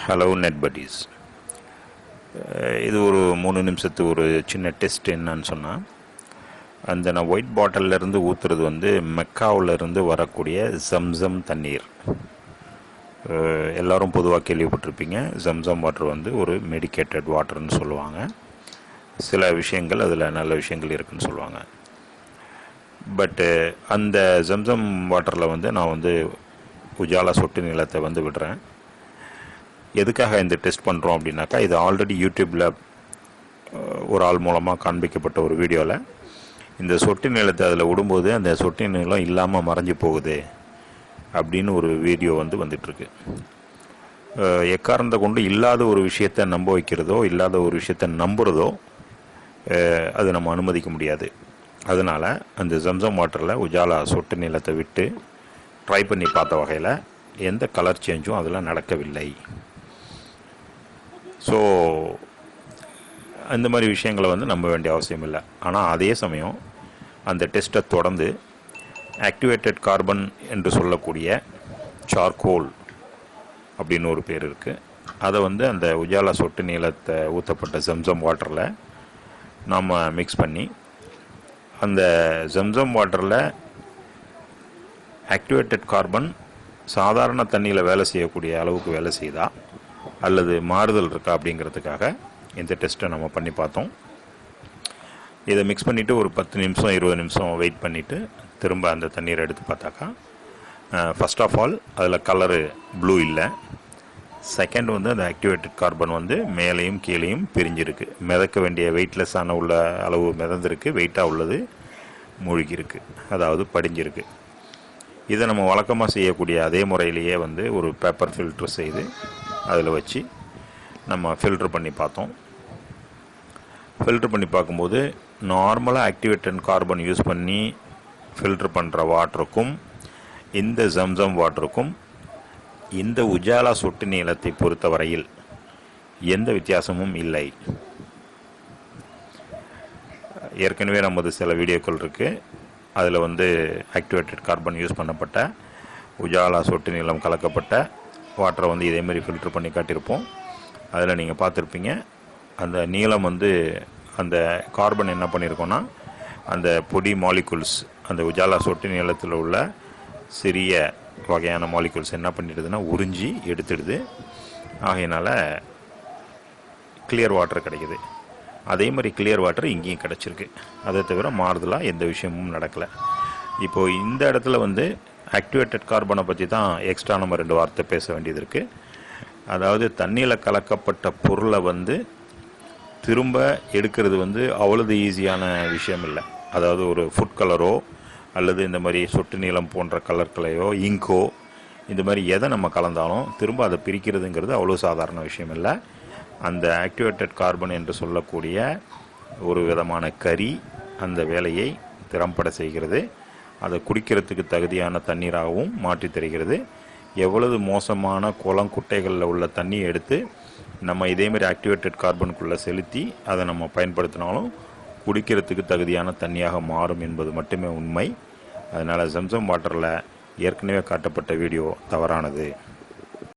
Hello net buddies. இது ஒரு 3 நிமிஷத்து ஒரு சின்ன டெஸ்ட். என்னன்னு சொன்னால், நான் ஒயிட் பாட்டிலேருந்து ஊற்றுறது மெக்காவிலேருந்து வரக்கூடிய ஜம்சம் தண்ணீர். எல்லோரும் பொதுவாக கேள்விப்பட்டிருப்பீங்க. ஜம்சம் வாட்டர் ஒரு மெடிக்கேட்டட் வாட்டர்னு சொல்லுவாங்க. சில விஷயங்கள் அதில் நல்ல விஷயங்கள் இருக்குதுன்னு சொல்லுவாங்க. பட்டு அந்த ஜம்சம் வாட்டரில் நான் உஜாலா சொட்டு நிலத்தை விடுறேன். எதுக்காக இந்த டெஸ்ட் பண்ணுறோம் அப்படின்னாக்கா, இது ஆல்ரெடி யூடியூப்பில் ஒரு ஆள் மூலமாக காண்பிக்கப்பட்ட ஒரு வீடியோவில் இந்த சொட்டு நிலத்தை அதில் விடும்போது அந்த சொட்டு நிலம் இல்லாமல் மறைஞ்சு போகுது அப்படின்னு ஒரு வீடியோ வந்துட்டுருக்கு. எக்காரணத்தை கொண்டு இல்லாத ஒரு விஷயத்தை நம்ப வைக்கிறதோ இல்லாத ஒரு விஷயத்தை நம்புகிறதோ அது நம்ம அனுமதிக்க முடியாது. அதனால் அந்த ஜம்சம் வாட்டரில் உஜாலா சொட்டு நிலத்தை விட்டு ட்ரை பண்ணி பார்த்த வகையில் எந்த கலர் சேஞ்சும் அதில் நடக்கவில்லை. ஸோ அந்த மாதிரி விஷயங்களை நம்ப வேண்டிய அவசியம் இல்லை. ஆனால் அதே சமயம் அந்த டெஸ்ட்டை தொடர்ந்து ஆக்டிவேட்டட் கார்பன் என்று சொல்லக்கூடிய சார்கோல் அப்படின்னு ஒரு பேர் இருக்குது. அதை அந்த உஜாலா சொட்டு நீளத்தை ஊற்றப்பட்ட ஜம்சம் வாட்டரில் நாம் மிக்ஸ் பண்ணி, அந்த ஜம்சம் வாட்டரில் ஆக்டிவேட்டட் கார்பன் சாதாரண தண்ணியில் வேலை செய்யக்கூடிய அளவுக்கு வேலை செய்தா அல்லது மாறுதல் இருக்கா அப்படிங்கிறதுக்காக இந்த டெஸ்ட்டை நம்ம பண்ணி பார்த்தோம். இதை மிக்ஸ் பண்ணிவிட்டு ஒரு 10 நிமிஷம் 20 நிமிஷம் வெயிட் பண்ணிவிட்டு திரும்ப அந்த தண்ணீரை எடுத்து பார்த்தாக்கா, ஃபர்ஸ்ட் ஆஃப் ஆல் அதில் கலரு ப்ளூ இல்லை. செகண்ட் அந்த ஆக்டிவேட்டட் கார்பன் மேலேயும் கீழேயும் பிரிஞ்சிருக்கு. மிதக்க வேண்டிய வெயிட்லெஸ்ஸான உள்ள அளவு மிதந்திருக்கு, வெயிட்டாக உள்ளது மூழ்கிருக்கு, அதாவது படிஞ்சிருக்கு. இதை நம்ம வழக்கமாக செய்யக்கூடிய அதே முறையிலேயே ஒரு பேப்பர் ஃபில்ட்ரு செய்து அதில் வச்சு நம்ம ஃபில்ட்ரு பண்ணி பார்த்தோம். ஃபில்ட்ரு பண்ணி பார்க்கும்போது நார்மலாக ஆக்டிவேட்டட் கார்பன் யூஸ் பண்ணி ஃபில்ட்ரு பண்ணுற வாட்டருக்கும் இந்த ஜம்சம் வாட்டருக்கும் இந்த உஜாலா சொட்டு நீளத்தை பொறுத்த வரையில் எந்த வித்தியாசமும் இல்லை. ஏற்கனவே நமது சில வீடியோக்கள் இருக்குது. அதில் ஆக்டிவேட்டட் கார்பன் யூஸ் பண்ணப்பட்ட உஜாலா சொட்டு நீளம் கலக்கப்பட்ட வாட்டரை இதேமாதிரி ஃபில்ட்ரு பண்ணி காட்டியிருப்போம். அதில் நீங்கள் பார்த்துருப்பீங்க. அந்த நீளம் அந்த கார்பன் என்ன பண்ணியிருக்கோன்னா, அந்த பொடி மாலிகுல்ஸ், அந்த உஜாலா சொட்டு நீளத்தில் உள்ள சிறிய வகையான மாலிகுல்ஸ் என்ன பண்ணிடுதுன்னா உறிஞ்சி எடுத்துடுது. ஆகையினால கிளியர் வாட்டர் கிடைக்குது. அதே மாதிரி கிளியர் வாட்டர் இங்கேயும் கிடச்சிருக்கு. அதை தவிர மாறுதலாக எந்த விஷயமும் நடக்கலை. இப்போது இந்த இடத்துல ஆக்டிவேட்டட் கார்பனை பற்றி தான் எக்ஸ்ட்ரா நம்ம 2 வார்த்தை பேச வேண்டியது இருக்குது. அதாவது தண்ணியில் கலக்கப்பட்ட பொருளை திரும்ப எடுக்கிறது அவ்வளவு ஈஸியான விஷயம் இல்லை. அதாவது ஒரு ஃபுட் கலரோ அல்லது இந்த மாதிரி சொட்டு நீளம் போன்ற கலர்களையோ இங்கோ இந்த மாதிரி எதை நம்ம கலந்தாலும் திரும்ப அதை பிரிக்கிறதுங்கிறது அவ்வளோ சாதாரண விஷயம் இல்லை. அந்த ஆக்டிவேட்டட் கார்பன் என்று சொல்லக்கூடிய ஒரு விதமான கரி அந்த வேலையை திறம்பட செய்கிறது. அதை குடிக்கிறதுக்கு தகுதியான தண்ணீராகவும் மாற்றி தருகிறது. எவ்வளவு மோசமான குளம் குட்டைகளில் உள்ள தண்ணியை எடுத்து நம்ம இதேமாதிரி ஆக்டிவேட்டட் கார்பனுக்குள்ளே செலுத்தி அதை நம்ம பயன்படுத்தினாலும் குடிக்கிறதுக்கு தகுதியான தண்ணியாக மாறும் என்பது மட்டுமே உண்மை. அதனால் ஜம்சம் வாட்டரில் ஏற்கனவே காட்டப்பட்ட வீடியோ தவறானது.